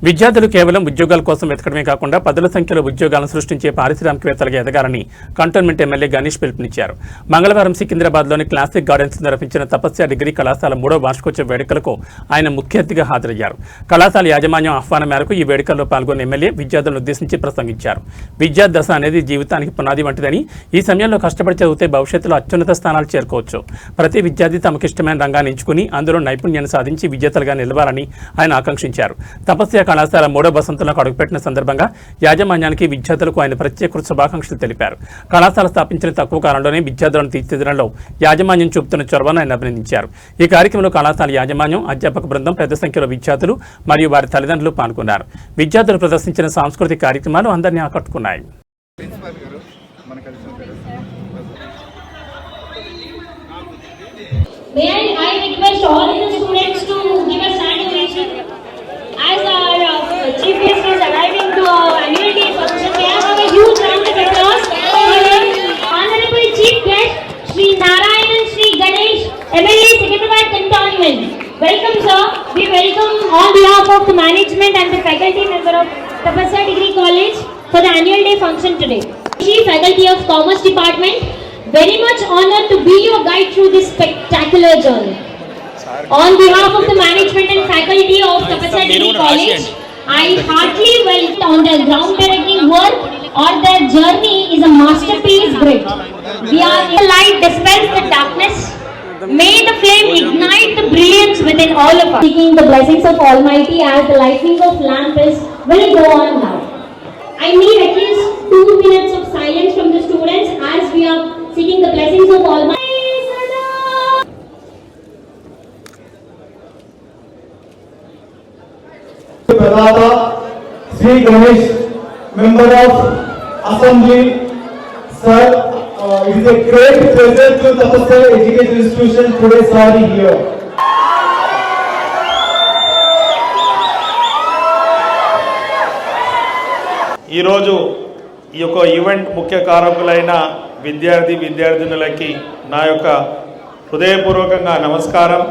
విద్యార్థులు కేవలం ఉద్యోగాల కోసం వెతకడమే కాకుండా పదుల సంఖ్యలో ఉద్యోగాలను సృష్టించే పారిశ్రామికవేత్తలుగా ఎదగాలని కంటోన్మెంట్ ఎమ్మెల్యే గణేష్ పిలుపునిచ్చారు. మంగళవారం సికింద్రాబాద్లోని క్లాసిక్ గార్డెన్స్ నిర్వహించిన తపస్య డిగ్రీ కళాశాల 3వ వార్షికోత్సవ వేడుకలకు ఆయన ముఖ్య అతిథిగా హాజరయ్యారు. కళాశాల యాజమాన్యం ఆహ్వానం మేరకు ఈ వేడుకల్లో పాల్గొన్న ఎమ్మెల్యే విద్యార్థులను ఉద్దేశించి ప్రసంగించారు. విద్యా దశ అనేది జీవితానికి పునాది వంటిదని, ఈ సమయంలో కష్టపడి చదివితే భవిష్యత్తులో అత్యున్నత స్థానాలు చేరుకోవచ్చు. ప్రతి విద్యార్థి తమకిష్టమైన రంగాన్ని ఎంచుకుని అందులో నైపుణ్యాన్ని సాధించి విజేతలుగా నిలవాలని ఆయన ఆకాంక్షించారు. తపస్య కళాశాల 3వ వసంతంలోకి అడుగుపెట్టిన సందర్భంగా యాజమాన్యానికి విద్యార్థులకు ఆయన ప్రత్యేక శుభాకాంక్షలు తెలిపారు. కళాశాల స్థాపించిన తక్కువ కాలంలోనే విద్యార్థులను తీర్చిదిద్దడంలో యాజమాన్యం చూపుతున్న చొరవను ఆయన అభినందించారు. ఈ కార్యక్రమంలో కళాశాల యాజమాన్యం, అధ్యాపక బృందం, పెద్ద సంఖ్యలో విద్యార్థులు మరియు వారి తల్లిదండ్రులు పాల్గొన్నారు. విద్యార్థులు ప్రదర్శించిన సాంస్కృతిక కార్యక్రమాలు అందరినీ ఆకట్టుకున్నాయి. As our chief guest is arriving to our annual day function, may I have a huge round of applause for him. Honorable Chief Guest, Shri Narayanan Shri Ganesh, MLA Secretariat Cantonment. Welcome, sir. We welcome on behalf of the management and the faculty member of Tapasya Degree College for the annual day function today. Chief Faculty of Commerce Department, very much honored to be your guide through this spectacular journey. On behalf of the management and faculty of Tapasya Degree College, I heartily welcome on their groundbreaking work or their journey is a masterpiece great. We are the light dispels the darkness. May the flame ignite the brilliance within all of us. Seeking the blessings of Almighty as the lightning of lamp will go on now. I need at least 2 minutes of silence from the students as we are seeking the blessings of Almighty. Pradata Sri Ganesh, Member of Assembly, Sir, it is a great pleasure to Tapasya Education Institution today, sir, here. ఈ రోజు ఈ యొక్క event ముఖ్య కారకులైన విద్యార్థినులకి నా యొక్క హృదయపూర్వకంగా నమస్కారం.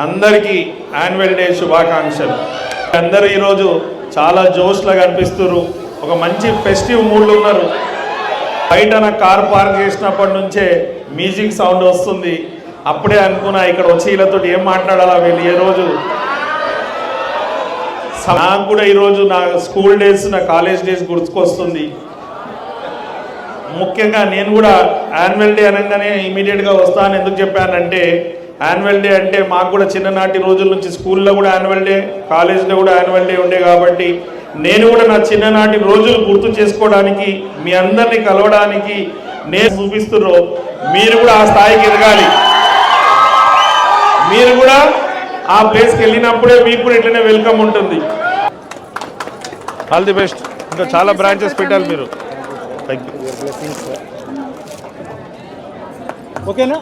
అందరికీ యాన్యువల్ డే శుభాకాంక్షలు. అందరూ ఈరోజు చాలా జోష్లా కనిపిస్తున్నారు. ఒక మంచి ఫెస్టివ్ మూడ్లో ఉన్నారు. బయట నా కార్ పార్క్ చేసినప్పటి నుంచే మ్యూజిక్ సౌండ్ వస్తుంది. అప్పుడే అనుకున్నా ఇక్కడ వచ్చి వీళ్ళతో ఏం మాట్లాడాలా వీళ్ళు. ఏ రోజు నాకు కూడా ఈరోజు నా స్కూల్ డేస్, నా కాలేజ్ డేస్ గుర్తుకొస్తుంది. ముఖ్యంగా నేను కూడా యాన్యువల్ డే అనగానే ఇమీడియట్గా వస్తాను. ఎందుకు చెప్పానంటే యాన్యువల్ డే అంటే మాకు కూడా చిన్ననాటి రోజుల నుంచి స్కూల్లో కూడా యాన్యువల్ డే, కాలేజ్లో కూడా యాన్యువల్ డే ఉండే కాబట్టి నేను కూడా నా చిన్ననాటి రోజులు గుర్తు చేసుకోవడానికి, మీ అందరినీ కలవడానికి నేను చూపిస్తున్నారు. మీరు కూడా ఆ స్థాయికి ఎదగాలి. మీరు కూడా ఆ ప్లేస్కి వెళ్ళినప్పుడే మీకు కూడా ఇట్లనే వెల్కమ్ ఉంటుంది. All the best. ఇంకా చాలా బ్రాంచెస్ పెట్టాలి మీరు. Thank you. ఓకేనా?